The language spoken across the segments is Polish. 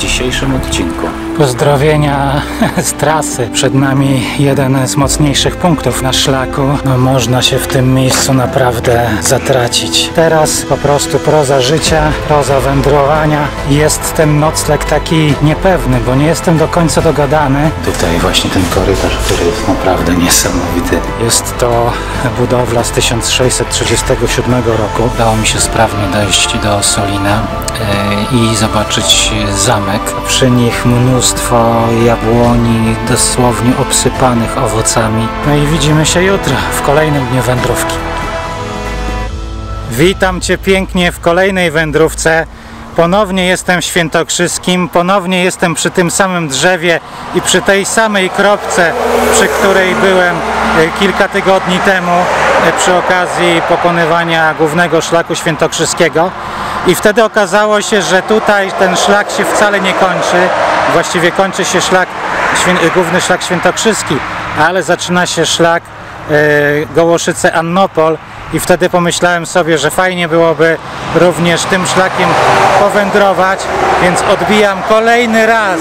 dzisiejszym odcinku. Pozdrowienia z trasy. Przed nami jeden z mocniejszych punktów na szlaku. No, można się w tym miejscu naprawdę zatracić. Teraz po prostu proza życia, proza wędrowania. Jest ten nocleg taki niepewny, bo nie jestem do końca dogadany. Tutaj właśnie ten korytarz, który jest naprawdę niesamowity. Jest to budowla z 1637 roku. Udało mi się sprawnie dojść do Solina i zobaczyć zamek. Przy nich mnóstwo jabłoni dosłownie obsypanych owocami. No i widzimy się jutro w kolejnym dniu wędrówki. Witam Cię pięknie w kolejnej wędrówce. Ponownie jestem w Świętokrzyskim, ponownie jestem przy tym samym drzewie i przy tej samej kropce, przy której byłem kilka tygodni temu przy okazji pokonywania głównego szlaku świętokrzyskiego. I wtedy okazało się, że tutaj ten szlak się wcale nie kończy. Właściwie kończy się główny szlak świętokrzyski, ale zaczyna się szlak Gołoszyce-Annopol. I wtedy pomyślałem sobie, że fajnie byłoby również tym szlakiem powędrować, więc odbijam kolejny raz,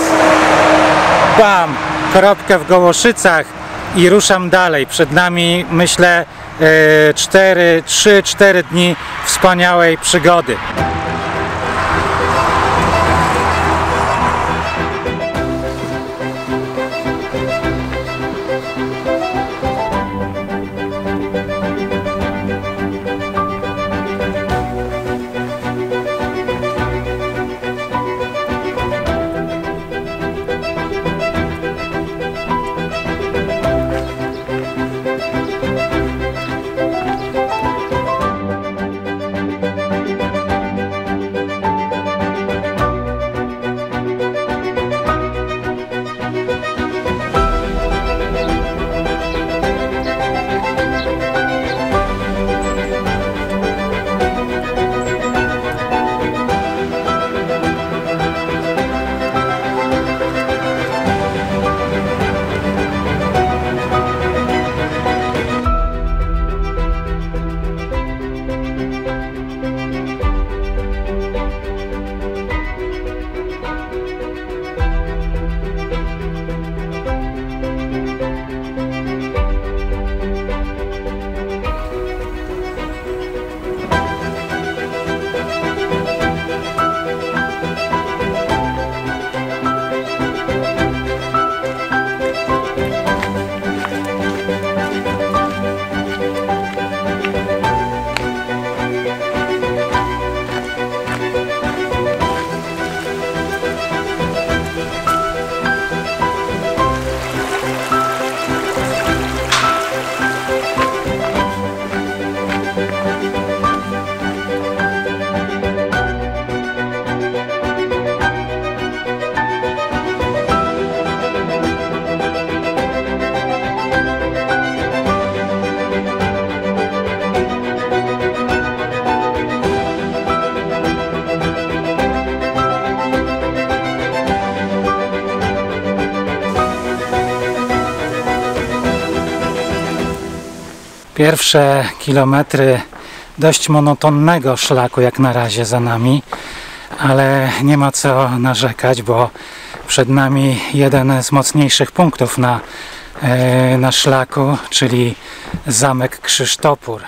bam, kropkę w Gołoszycach i ruszam dalej. Przed nami, myślę, 3-4 dni wspaniałej przygody. Pierwsze kilometry dość monotonnego szlaku jak na razie za nami, ale nie ma co narzekać, bo przed nami jeden z mocniejszych punktów na szlaku, czyli zamek Krzysztopór.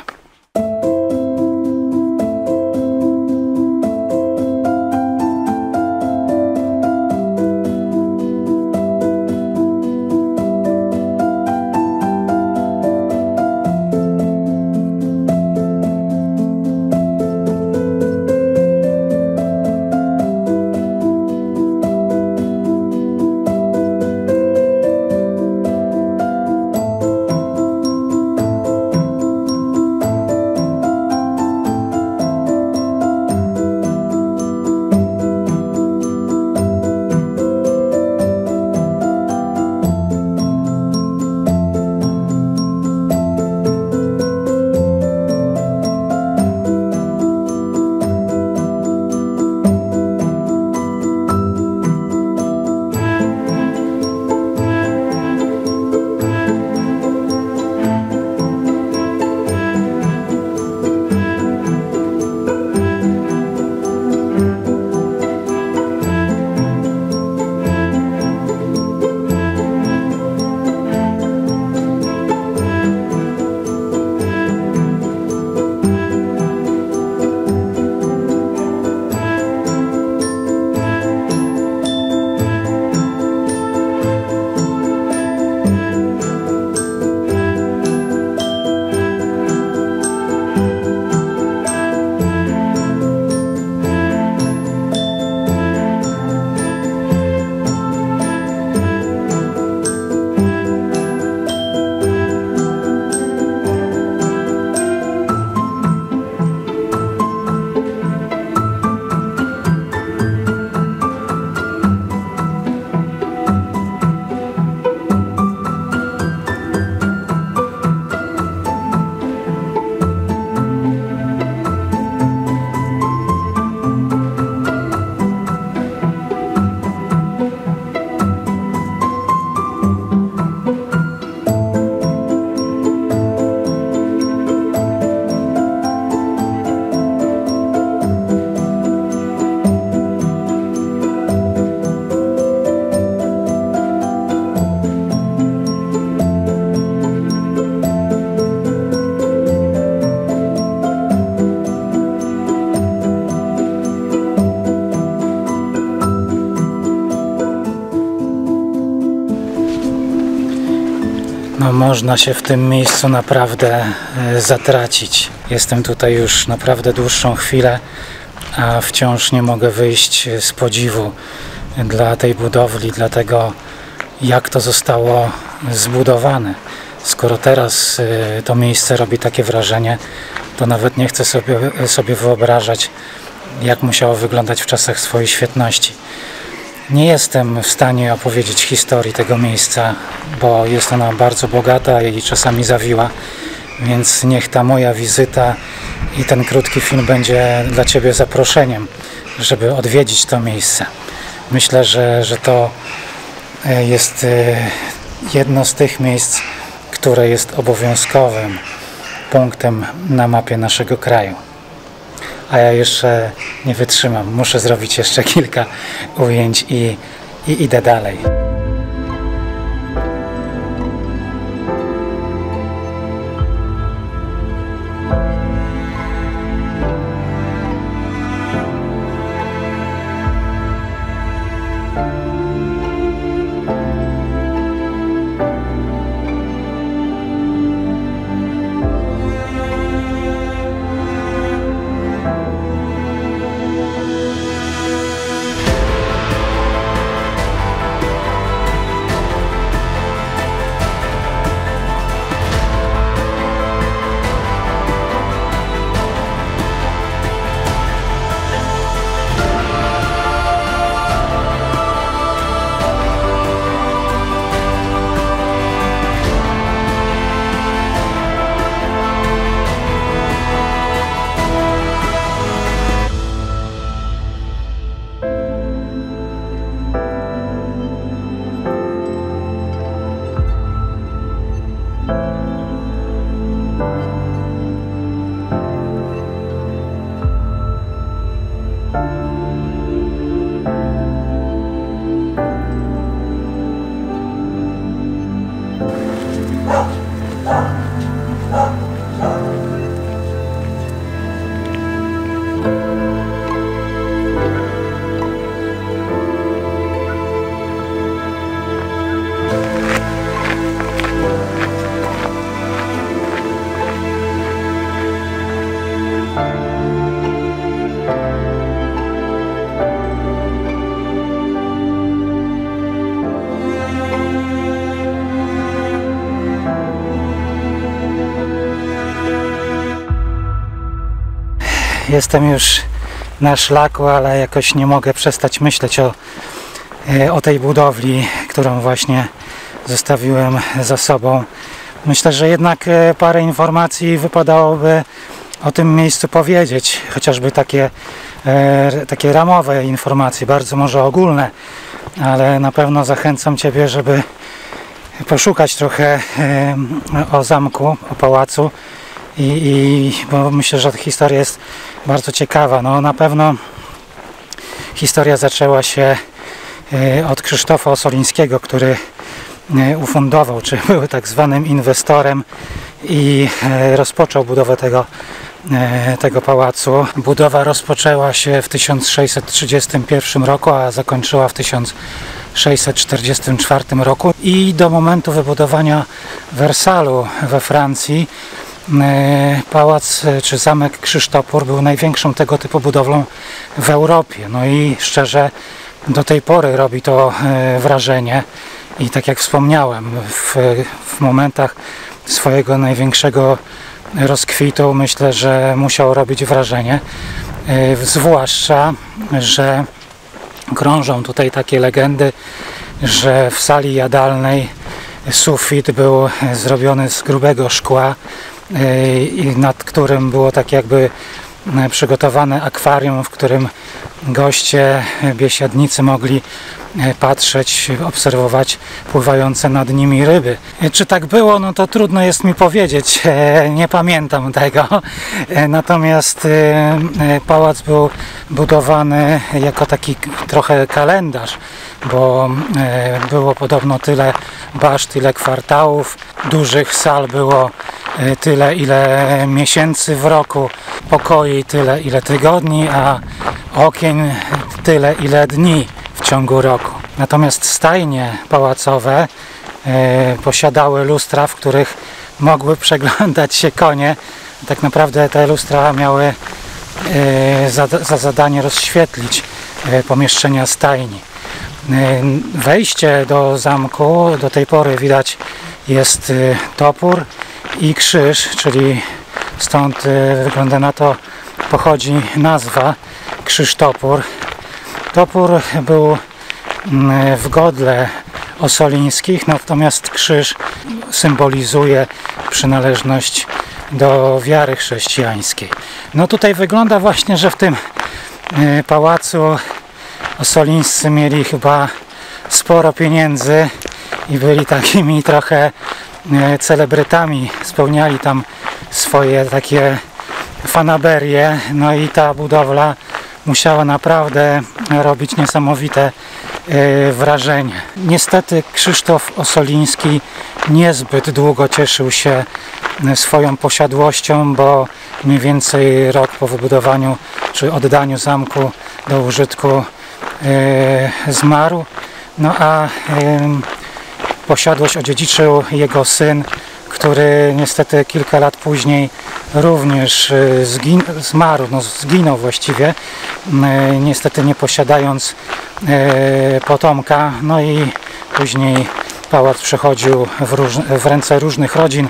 No, można się w tym miejscu naprawdę zatracić. Jestem tutaj już naprawdę dłuższą chwilę, a wciąż nie mogę wyjść z podziwu dla tej budowli, dla tego, jak to zostało zbudowane. Skoro teraz to miejsce robi takie wrażenie, to nawet nie chcę sobie wyobrażać, jak musiało wyglądać w czasach swojej świetności. Nie jestem w stanie opowiedzieć historii tego miejsca, bo jest ona bardzo bogata i czasami zawiła, więc niech ta moja wizyta i ten krótki film będzie dla Ciebie zaproszeniem, żeby odwiedzić to miejsce. Myślę, że to jest jedno z tych miejsc, które jest obowiązkowym punktem na mapie naszego kraju. A ja jeszcze nie wytrzymam, muszę zrobić jeszcze kilka ujęć i idę dalej. Jestem już na szlaku, ale jakoś nie mogę przestać myśleć o tej budowli, którą właśnie zostawiłem za sobą. Myślę, że jednak parę informacji wypadałoby o tym miejscu powiedzieć, chociażby takie ramowe informacje, bardzo może ogólne, ale na pewno zachęcam Ciebie, żeby poszukać trochę o zamku, o pałacu, bo myślę, że ta historia jest bardzo ciekawa. No, na pewno historia zaczęła się od Krzysztofa Ossolińskiego, który ufundował, czy był tak zwanym inwestorem i rozpoczął budowę tego pałacu. Budowa rozpoczęła się w 1631 roku, a zakończyła w 1644 roku i do momentu wybudowania Wersalu we Francji pałac czy zamek Krzysztopór był największą tego typu budowlą w Europie. No i szczerze do tej pory robi to wrażenie i tak jak wspomniałem, w momentach swojego największego rozkwitu myślę, że musiał robić wrażenie, zwłaszcza, że krążą tutaj takie legendy, że w sali jadalnej sufit był zrobiony z grubego szkła, nad którym było tak jakby przygotowane akwarium, w którym goście, biesiadnicy mogli patrzeć, obserwować pływające nad nimi ryby. Czy tak było? No to trudno jest mi powiedzieć, nie pamiętam tego. Natomiast pałac był budowany jako taki trochę kalendarz, bo było podobno tyle baszt, ile kwartałów, dużych sal było tyle, ile miesięcy w roku, pokoi tyle, ile tygodni, a okien tyle, ile dni w ciągu roku. Natomiast stajnie pałacowe posiadały lustra, w których mogły przeglądać się konie. Tak naprawdę te lustra miały za zadanie rozświetlić pomieszczenia stajni. Wejście do zamku do tej pory widać jest topór i krzyż, czyli stąd wygląda na to pochodzi nazwa krzyż-topór. Topór był w godle osolińskich, natomiast krzyż symbolizuje przynależność do wiary chrześcijańskiej. No tutaj wygląda właśnie, że w tym pałacu osolińscy mieli chyba sporo pieniędzy i byli takimi trochę celebrytami, spełniali tam swoje takie fanaberie, no i ta budowla musiała naprawdę robić niesamowite wrażenie. Niestety Krzysztof Osoliński niezbyt długo cieszył się swoją posiadłością, bo mniej więcej rok po wybudowaniu czy oddaniu zamku do użytku zmarł. No a posiadłość odziedziczył jego syn, który niestety kilka lat później również zmarł, no zginął właściwie, niestety nie posiadając potomka. No i później pałac przechodził w ręce różnych rodzin,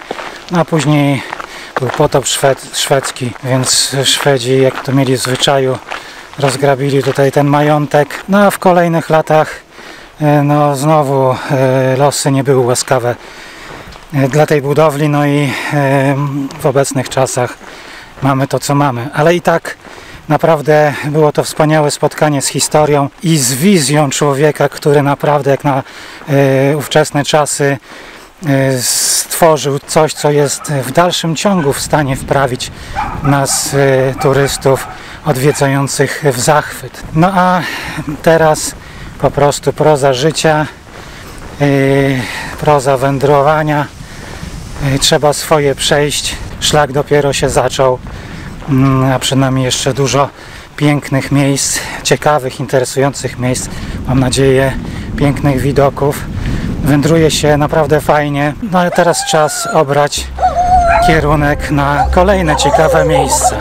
no a później był potop szwedzki, więc Szwedzi, jak to mieli w zwyczaju, rozgrabili tutaj ten majątek. No a w kolejnych latach no znowu losy nie były łaskawe dla tej budowli, no i w obecnych czasach mamy to, co mamy. Ale i tak naprawdę było to wspaniałe spotkanie z historią i z wizją człowieka, który naprawdę jak na ówczesne czasy stworzył coś, co jest w dalszym ciągu w stanie wprawić nas, turystów odwiedzających, w zachwyt. No a teraz po prostu proza życia, proza wędrowania. Trzeba swoje przejść. Szlak dopiero się zaczął, a przed nami jeszcze dużo pięknych miejsc, ciekawych, interesujących miejsc. Mam nadzieję, pięknych widoków. Wędruje się naprawdę fajnie. No ale teraz czas obrać kierunek na kolejne ciekawe miejsca.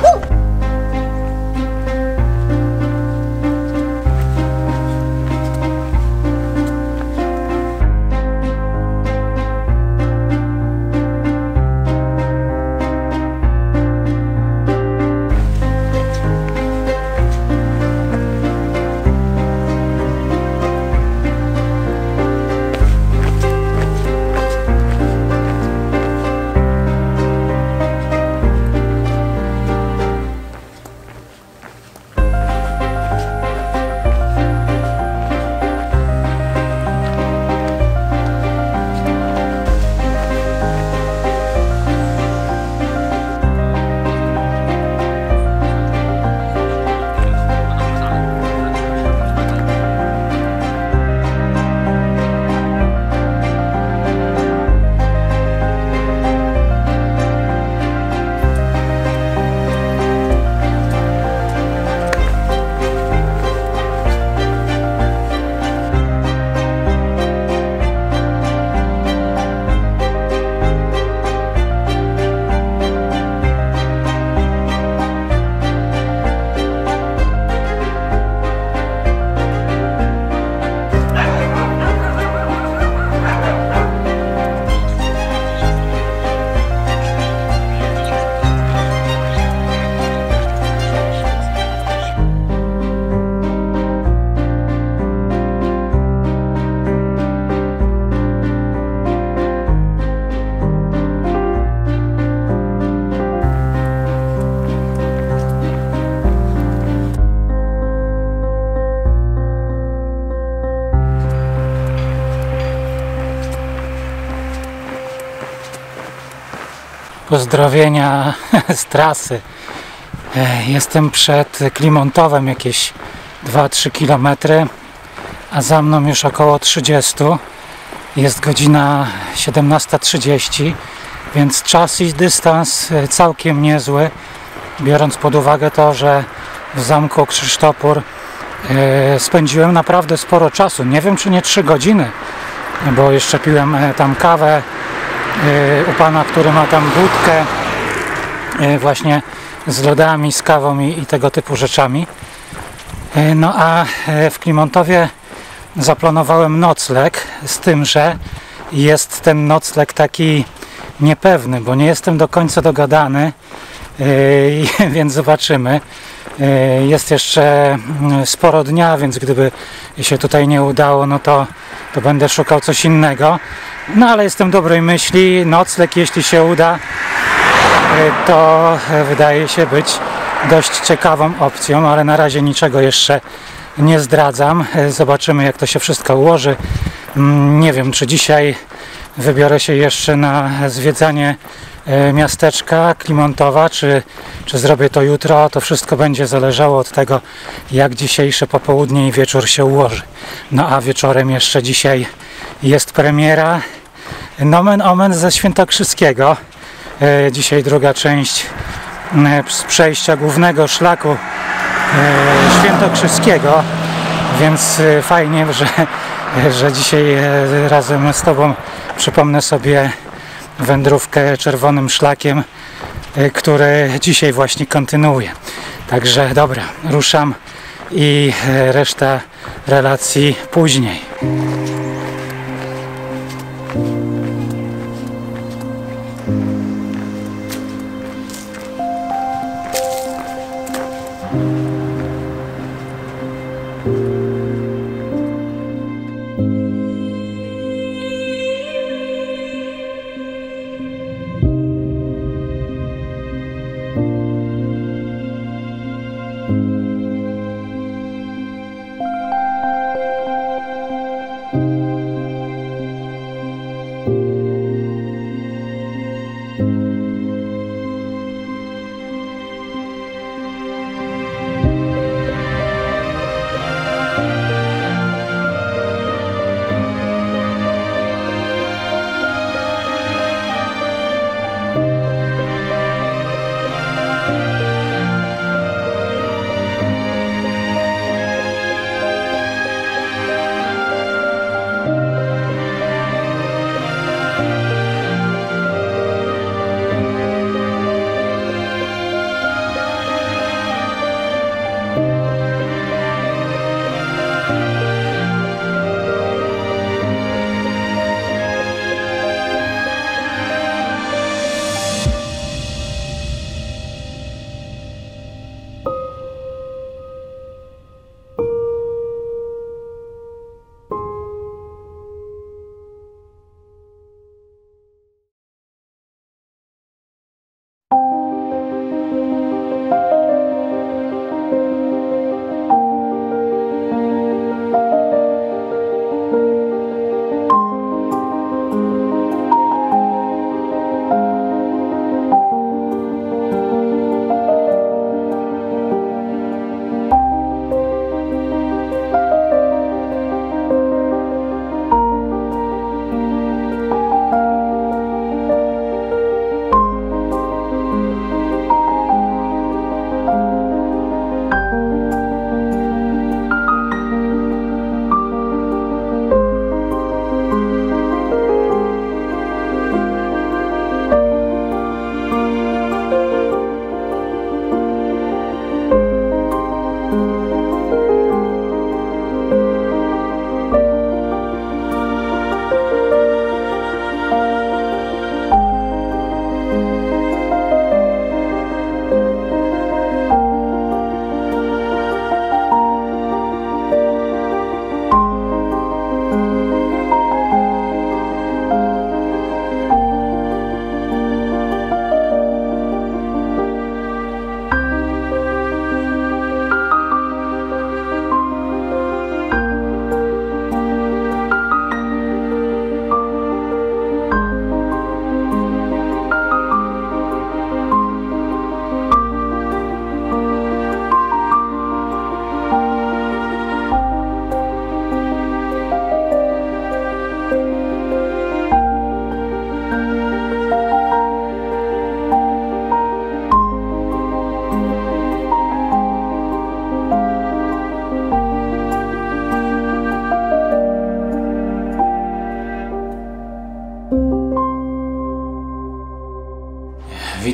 Pozdrowienia z trasy. Jestem przed Klimontowem, jakieś 2-3 km, a za mną już około 30. Jest godzina 17:30, więc czas i dystans całkiem niezły, biorąc pod uwagę to, że w zamku Krzyż-Topór spędziłem naprawdę sporo czasu. Nie wiem, czy nie 3 godziny. bo jeszcze piłem tam kawę u pana, który ma tam budkę właśnie z lodami, z kawą i tego typu rzeczami. No a w Klimontowie zaplanowałem nocleg, z tym, że jest ten nocleg taki niepewny, bo nie jestem do końca dogadany, więc zobaczymy. Jest jeszcze sporo dnia, więc gdyby się tutaj nie udało, no to będę szukał coś innego. No ale jestem dobrej myśli, nocleg, jeśli się uda, to wydaje się być dość ciekawą opcją, ale na razie niczego jeszcze nie zdradzam. Zobaczymy, jak to się wszystko ułoży. Nie wiem, czy dzisiaj wybiorę się jeszcze na zwiedzanie miasteczka Klimontowa, czy zrobię to jutro. To wszystko będzie zależało od tego, jak dzisiejsze popołudnie i wieczór się ułoży. No a wieczorem jeszcze dzisiaj jest premiera Nomen Omen ze Świętokrzyskiego. Dzisiaj druga część z przejścia głównego szlaku świętokrzyskiego, więc fajnie, że dzisiaj razem z Tobą przypomnę sobie wędrówkę czerwonym szlakiem, który dzisiaj właśnie kontynuuję. Także dobra, ruszam i reszta relacji później.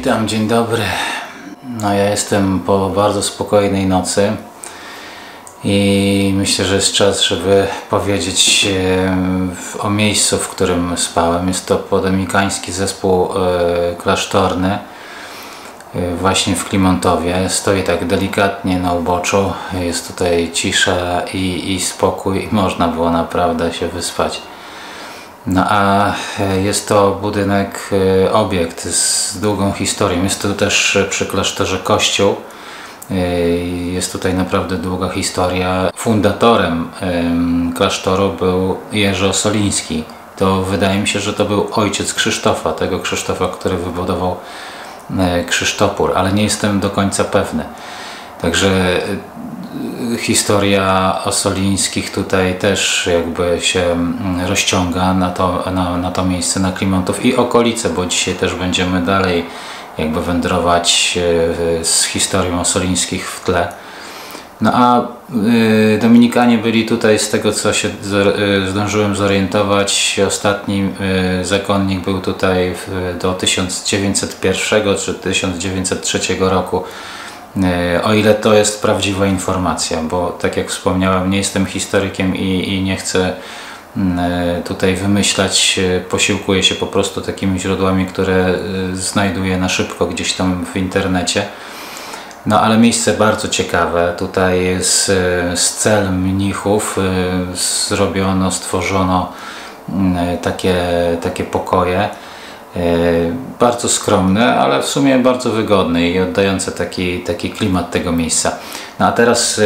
Witam, dzień dobry. No ja jestem po bardzo spokojnej nocy i myślę, że jest czas, żeby powiedzieć o miejscu, w którym spałem. Jest to podomikański zespół klasztorny właśnie w Klimontowie. Stoi tak delikatnie na uboczu, jest tutaj cisza i spokój i można było naprawdę się wyspać. No a jest to budynek, obiekt z długą historią. Jest to też przy klasztorze kościół. Jest tutaj naprawdę długa historia. Fundatorem klasztoru był Jerzy Osoliński. To wydaje mi się, że to był ojciec Krzysztofa, tego Krzysztofa, który wybudował Krzysztopór, ale nie jestem do końca pewny. Także historia Osolińskich tutaj też jakby się rozciąga na to miejsce, na Klimontów i okolice, bo dzisiaj też będziemy dalej jakby wędrować z historią Osolińskich w tle. No a Dominikanie byli tutaj, z tego co się zdążyłem zorientować, ostatni zakonnik był tutaj do 1901 czy 1903 roku. O ile to jest prawdziwa informacja, bo tak jak wspomniałem, nie jestem historykiem i nie chcę tutaj wymyślać, posiłkuję się po prostu takimi źródłami, które znajduję na szybko gdzieś tam w internecie. No ale miejsce bardzo ciekawe, tutaj z cel mnichów stworzono takie pokoje. Bardzo skromne, ale w sumie bardzo wygodne i oddające taki klimat tego miejsca. No a teraz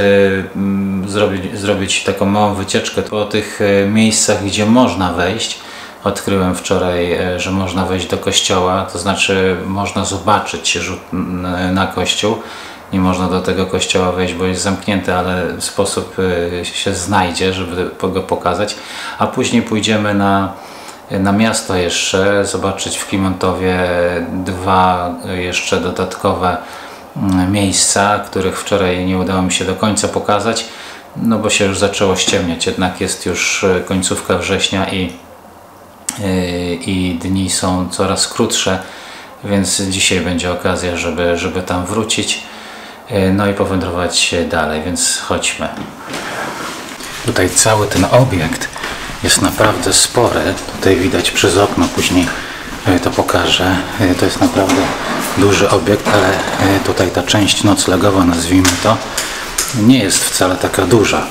zrobić taką małą wycieczkę po tych miejscach, gdzie można wejść. Odkryłem wczoraj, że można wejść do kościoła, to znaczy można zobaczyć rzut na kościół. Nie można do tego kościoła wejść, bo jest zamknięty, ale sposób się znajdzie, żeby go pokazać. A później pójdziemy na miasto jeszcze, zobaczyć w Klimontowie dwa jeszcze dodatkowe miejsca, których wczoraj nie udało mi się do końca pokazać, no bo się już zaczęło ściemniać, jednak jest już końcówka września i dni są coraz krótsze, więc dzisiaj będzie okazja, żeby tam wrócić, no i powędrować dalej, więc chodźmy. Tutaj cały ten obiekt jest naprawdę spory, tutaj widać przez okno, później to pokażę. To jest naprawdę duży obiekt, ale tutaj ta część noclegowa, nazwijmy to, nie jest wcale taka duża.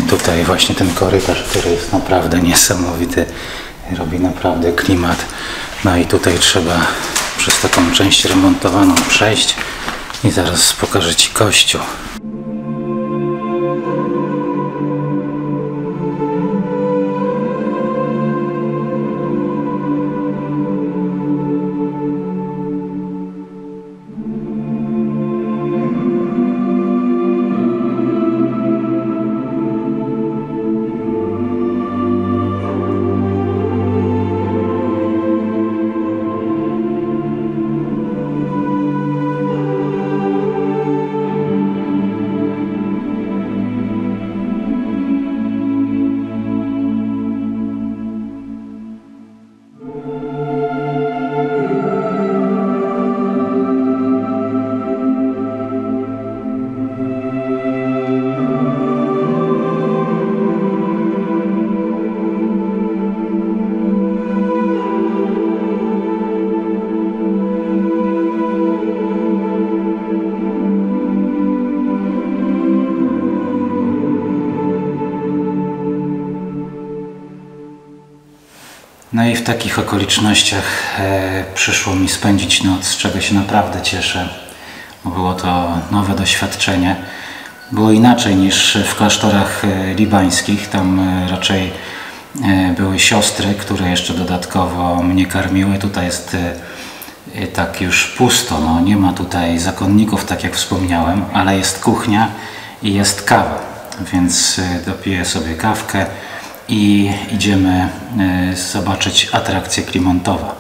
Tutaj właśnie ten korytarz, który jest naprawdę niesamowity, robi naprawdę klimat. No i tutaj trzeba przez taką część remontowaną przejść i zaraz pokażę Ci kościół. No i w takich okolicznościach przyszło mi spędzić noc, z czego się naprawdę cieszę, bo było to nowe doświadczenie. Było inaczej niż w klasztorach libańskich, tam raczej były siostry, które jeszcze dodatkowo mnie karmiły. Tutaj jest tak już pusto, no, nie ma tutaj zakonników, tak jak wspomniałem, ale jest kuchnia i jest kawa, więc dopiję sobie kawkę i idziemy zobaczyć atrakcję Klimontowa.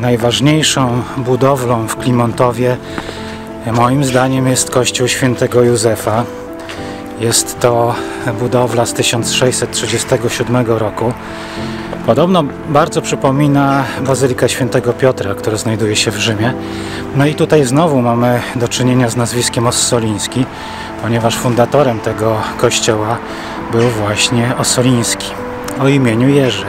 Najważniejszą budowlą w Klimontowie moim zdaniem jest kościół świętego Józefa. Jest to budowla z 1637 roku. Podobno bardzo przypomina Bazylikę Świętego Piotra, która znajduje się w Rzymie. No i tutaj znowu mamy do czynienia z nazwiskiem Ossoliński, ponieważ fundatorem tego kościoła był właśnie Ossoliński o imieniu Jerzy.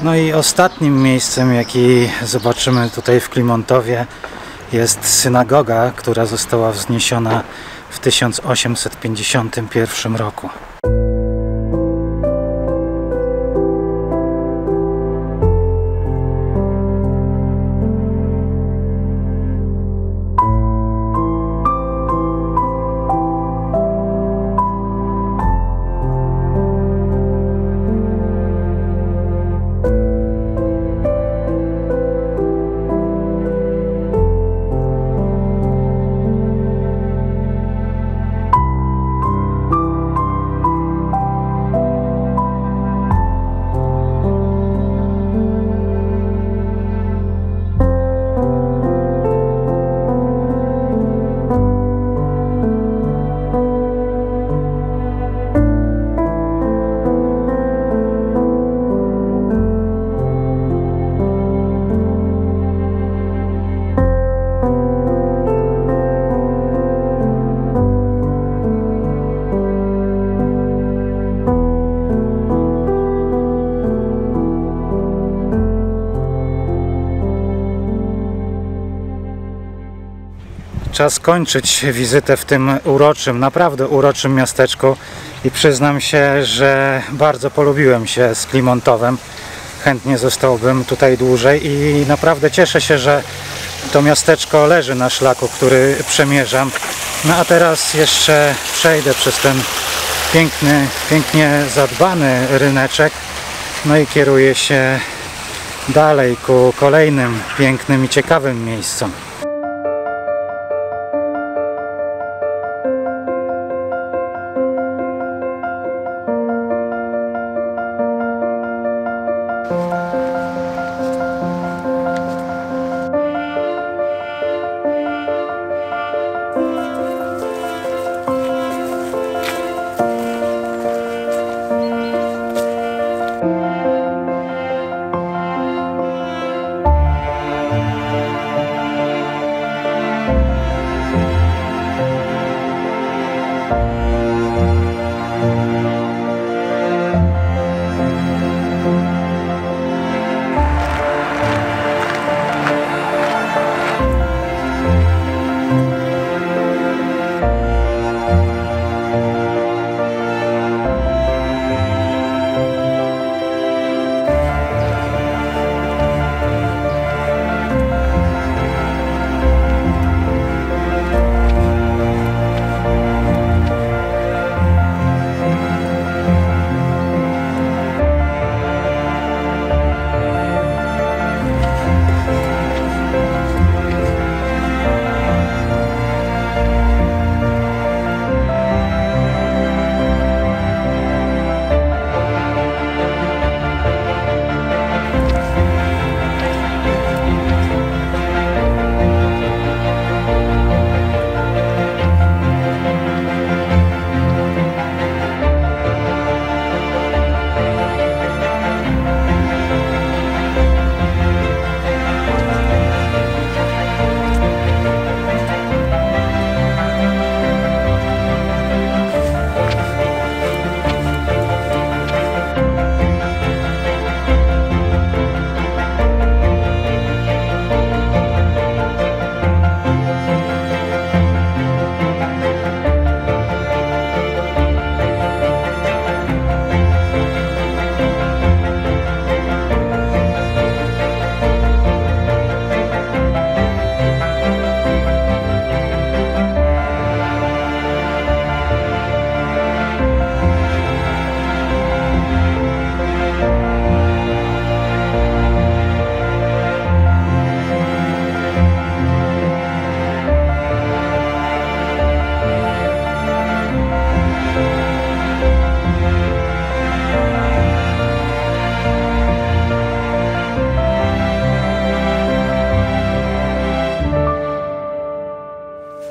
No i ostatnim miejscem, jaki zobaczymy tutaj w Klimontowie, jest synagoga, która została wzniesiona w 1851 roku. Czas kończyć wizytę w tym uroczym, naprawdę uroczym miasteczku i przyznam się, że bardzo polubiłem się z Klimontowem. Chętnie zostałbym tutaj dłużej i naprawdę cieszę się, że to miasteczko leży na szlaku, który przemierzam. No a teraz jeszcze przejdę przez ten piękny, pięknie zadbany ryneczek, no i kieruję się dalej ku kolejnym pięknym i ciekawym miejscom.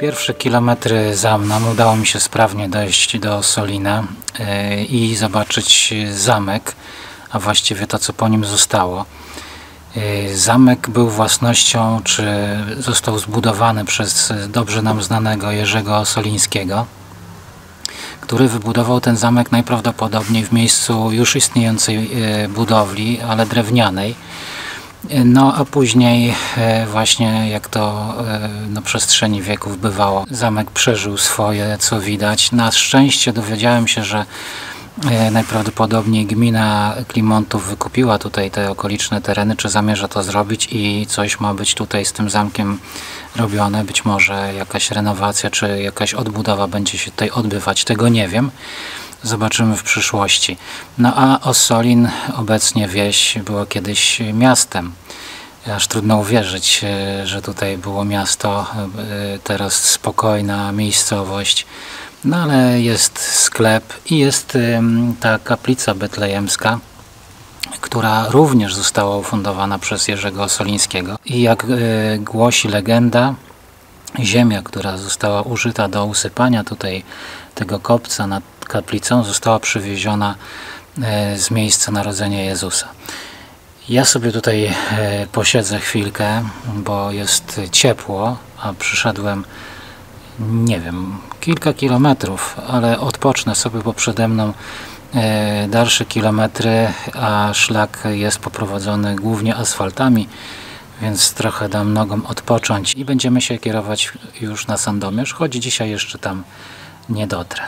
Pierwsze kilometry za mną udało mi się sprawnie dojść do Solina i zobaczyć zamek, a właściwie to, co po nim zostało. Zamek był własnością, czy został zbudowany przez dobrze nam znanego Jerzego Solińskiego, który wybudował ten zamek najprawdopodobniej w miejscu już istniejącej budowli, ale drewnianej. No a później właśnie, jak to na przestrzeni wieków bywało, zamek przeżył swoje, co widać. Na szczęście dowiedziałem się, że najprawdopodobniej gmina Klimontów wykupiła tutaj te okoliczne tereny, czy zamierza to zrobić i coś ma być tutaj z tym zamkiem robione. Być może jakaś renowacja, czy jakaś odbudowa będzie się tutaj odbywać, tego nie wiem. Zobaczymy w przyszłości. No a Osolin, obecnie wieś, było kiedyś miastem. Aż trudno uwierzyć, że tutaj było miasto, teraz spokojna miejscowość. No ale jest sklep i jest ta kaplica betlejemska, która również została ufundowana przez Jerzego Osolińskiego. I jak głosi legenda, ziemia, która została użyta do usypania tutaj tego kopca nad kaplicą, została przywieziona z miejsca narodzenia Jezusa. Ja sobie tutaj posiedzę chwilkę, bo jest ciepło, a przyszedłem, nie wiem, kilka kilometrów, ale odpocznę sobie, bo przede mną dalsze kilometry, a szlak jest poprowadzony głównie asfaltami, więc trochę dam nogom odpocząć i będziemy się kierować już na Sandomierz, choć dzisiaj jeszcze tam nie dotrę.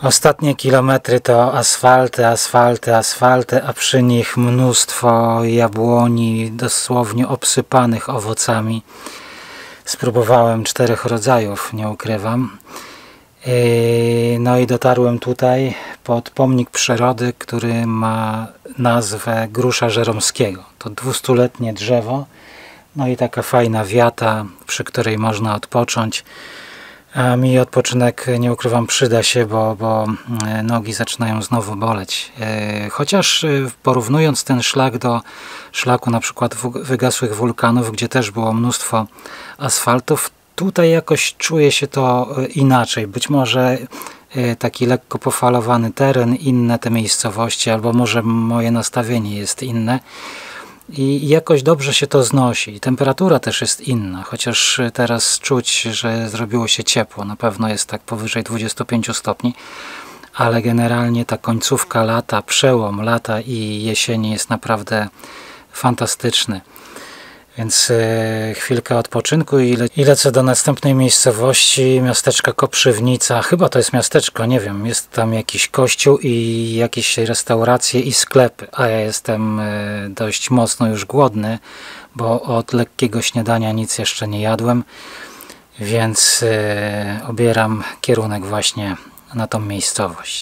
Ostatnie kilometry to asfalty, asfalty, asfalty, a przy nich mnóstwo jabłoni dosłownie obsypanych owocami. Spróbowałem 4 rodzajów, nie ukrywam. No i dotarłem tutaj pod pomnik przyrody, który ma nazwę Grusza Żeromskiego. To 200-letnie drzewo, no i taka fajna wiata, przy której można odpocząć. A mi odpoczynek, nie ukrywam, przyda się, bo nogi zaczynają znowu boleć. Chociaż porównując ten szlak do szlaku na przykład wygasłych wulkanów, gdzie też było mnóstwo asfaltów, tutaj jakoś czuje się to inaczej. Być może taki lekko pofalowany teren, inne te miejscowości, albo może moje nastawienie jest inne. I jakoś dobrze się to znosi. Temperatura też jest inna, chociaż teraz czuć, że zrobiło się ciepło. Na pewno jest tak powyżej 25 stopni, ale generalnie ta końcówka lata, przełom lata i jesieni jest naprawdę fantastyczny. Więc chwilkę odpoczynku i lecę do następnej miejscowości, miasteczka Koprzywnica. Chyba to jest miasteczko, nie wiem. Jest tam jakiś kościół i jakieś restauracje i sklepy. A ja jestem dość mocno już głodny, bo od lekkiego śniadania nic jeszcze nie jadłem. Więc obieram kierunek właśnie na tą miejscowość.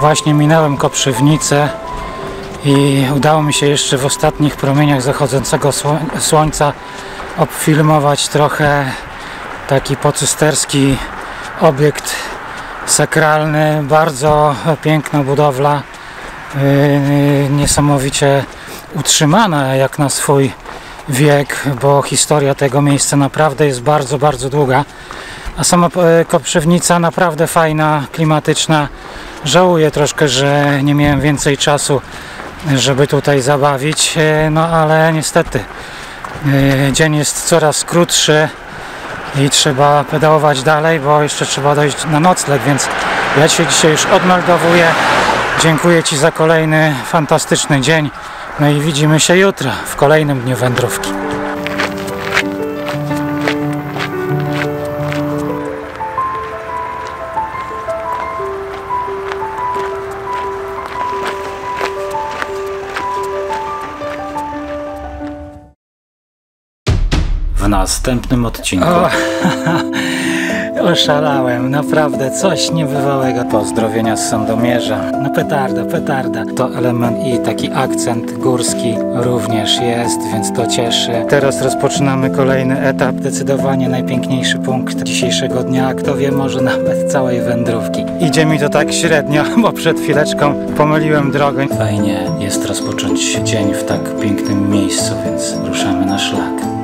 Właśnie minąłem Koprzywnicę i udało mi się jeszcze w ostatnich promieniach zachodzącego słońca obfilmować trochę taki pocysterski obiekt sakralny, bardzo piękna budowla, niesamowicie utrzymana jak na swój wiek, bo historia tego miejsca naprawdę jest bardzo, bardzo długa. A sama Koprzywnica naprawdę fajna, klimatyczna. Żałuję troszkę, że nie miałem więcej czasu, żeby tutaj zabawić, no ale niestety dzień jest coraz krótszy i trzeba pedałować dalej, bo jeszcze trzeba dojść na nocleg, więc ja się dzisiaj już odmeldowuję. Dziękuję Ci za kolejny fantastyczny dzień, no i widzimy się jutro w kolejnym dniu wędrówki. W następnym odcinku. Oszalałem, naprawdę coś niebywałego. Pozdrowienia z Sandomierza. No petarda, petarda. To element i taki akcent górski również jest, więc to cieszy. Teraz rozpoczynamy kolejny etap, zdecydowanie najpiękniejszy punkt dzisiejszego dnia, kto wie, może nawet całej wędrówki. Idzie mi to tak średnio, bo przed chwileczką pomyliłem drogę. Fajnie jest rozpocząć dzień w tak pięknym miejscu, więc ruszamy na szlak.